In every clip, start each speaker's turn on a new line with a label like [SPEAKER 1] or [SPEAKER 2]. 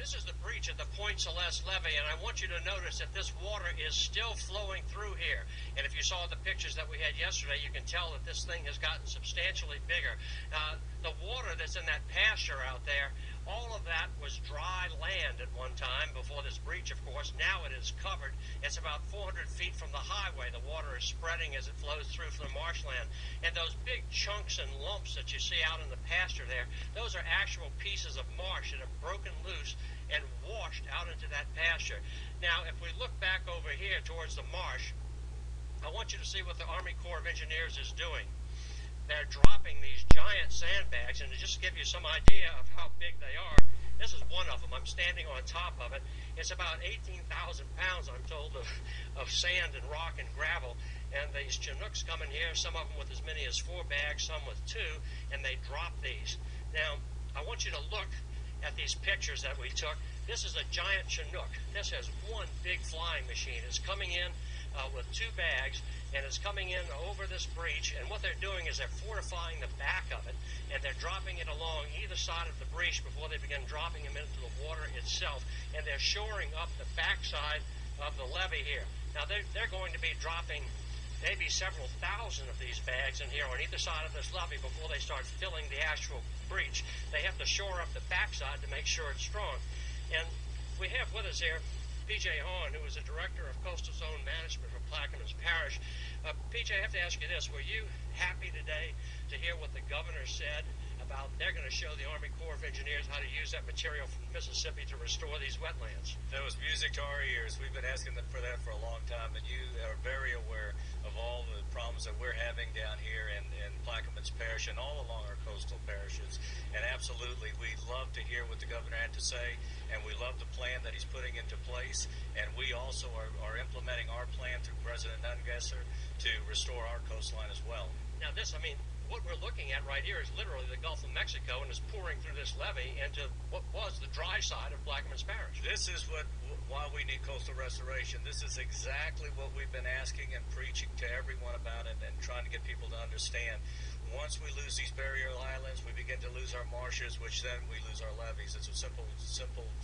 [SPEAKER 1] This is the breach at the Point Celeste levee, and I want you to notice that this water is still flowing through here. And if you saw the pictures that we had yesterday, you can tell that this thing has gotten substantially bigger. The water that's in that pasture out there, all of that was dry land at one time before this breach, of course. Now it is covered. It's about 400 feet from the highway. The water is spreading as it flows through from the marshland. And those big chunks and lumps that you see out in the pasture there, those are actual pieces of marsh that have broken loose and washed out into that pasture. Now, if we look back over here towards the marsh, I want you to see what the Army Corps of Engineers is doing. They're dropping these giant sandbags, and to just give you some idea of how big they are, this is one of them. I'm standing on top of it. It's about 18,000 pounds, I'm told, of sand and rock and gravel. And these Chinooks come in here, some of them with as many as 4 bags, some with 2, and they drop these. Now, I want you to look at these pictures that we took. This is a giant Chinook. This has one big flying machine. It's coming in with 2 bags, and it's coming in over this breach, and what they're doing is they're fortifying the back of it, and they're dropping it along either side of the breach before they begin dropping them into the water itself, and they're shoring up the backside of the levee here. Now, they're going to be dropping maybe several thousand of these bags in here on either side of this levee before they start filling the actual breach. They have to shore up the backside to make sure it's strong. And we have with us here P.J. Hahn, who is the Director of Coastal Zone Management for Plaquemines Parish. P.J., I have to ask you this. Were you happy today to hear what the governor said about they're going to show the Army Corps of Engineers how to use that material from Mississippi to restore these wetlands?
[SPEAKER 2] That was music to our ears. We've been asking them for that for a long time, and you are very aware of all the problems that we're having down here in Plaquemines Parish and all along our coastal parishes. And absolutely, we love to hear what the governor had to say, and we love the plan that he's putting into place. And we also are implementing our plan through President Ungesser to restore our coastline as well.
[SPEAKER 1] Now this, I mean, what we're looking at right here is literally the Gulf of Mexico, and is pouring through this levee into what was the dry side of Plaquemines Parish.
[SPEAKER 2] This is why we need coastal restoration. This is exactly what we've been asking and preaching to everyone about it, and trying to get people to understand. Once we lose these barrier islands, we begin to lose our marshes, which then we lose our levees. It's a simple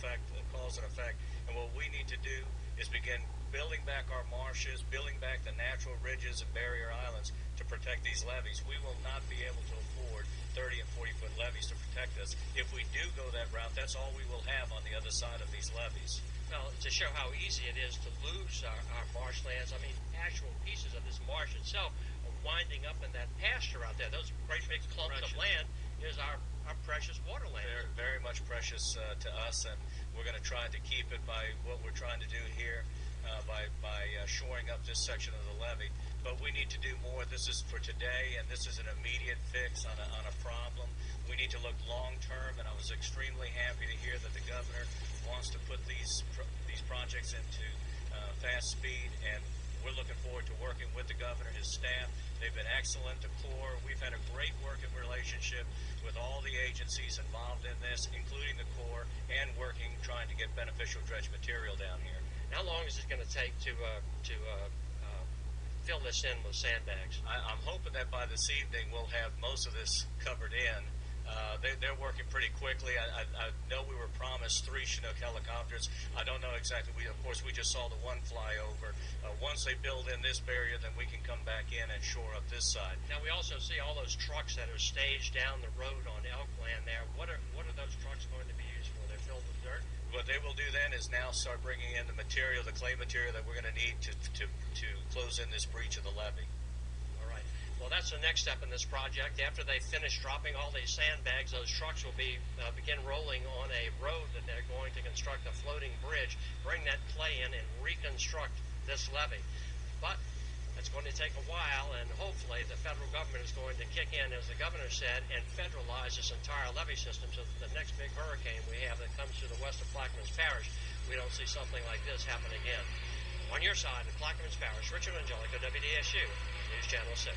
[SPEAKER 2] fact, cause and effect. And what we need to do is begin building back our marshes, building back the natural ridges and barrier islands to protect these levees. We will not be able to afford 30 and 40-foot levees to protect us. If we do go that route, that's all we will have on the other side of these levees.
[SPEAKER 1] Well, to show how easy it is to lose our marshlands, I mean, actual pieces of this marsh itself are winding up in that pasture out there. Those great big clumps of land is our precious waterland.
[SPEAKER 2] They're very much precious to us, and we're going to try to keep it by what we're trying to do here, by shoring up this section of the levee. But we need to do more. This is for today, and this is an immediate fix on a problem. We need to look long term, and I was extremely happy to hear that the governor wants to put these projects into fast speed, and we're looking forward to working with the governor and his staff. They've been excellent. The Corps, we've had a great working relationship with all the agencies involved in this, including the Corps, and trying to get beneficial dredge material down here.
[SPEAKER 1] How long is it going to take to fill this in with sandbags?
[SPEAKER 2] I'm hoping that by this evening we'll have most of this covered in. They're working pretty quickly. I know we were promised 3 Chinook helicopters. I don't know exactly. Of course, we just saw the one fly over. Once they build in this barrier, then we can come back in and shore up this side.
[SPEAKER 1] Now, we also see all those trucks that are staged down the road on Elkland there. What are those trucks going to be used for? They're filled with dirt?
[SPEAKER 2] What they will do then is now start bringing in the material, the clay material that we're going to need to close in this breach of the levee.
[SPEAKER 1] All right. Well, that's the next step in this project. After they finish dropping all these sandbags, those trucks will begin rolling on a road that they're going to construct a floating bridge, bring that clay in, and reconstruct this levee. But it's going to take a while, and hopefully the federal government is going to kick in, as the governor said, and federalize this entire levee system so that the next big hurricane we have that comes to the west of Plaquemines Parish, we don't see something like this happen again. On your side of Plaquemines Parish, Richard Angelico, WDSU, News Channel 6.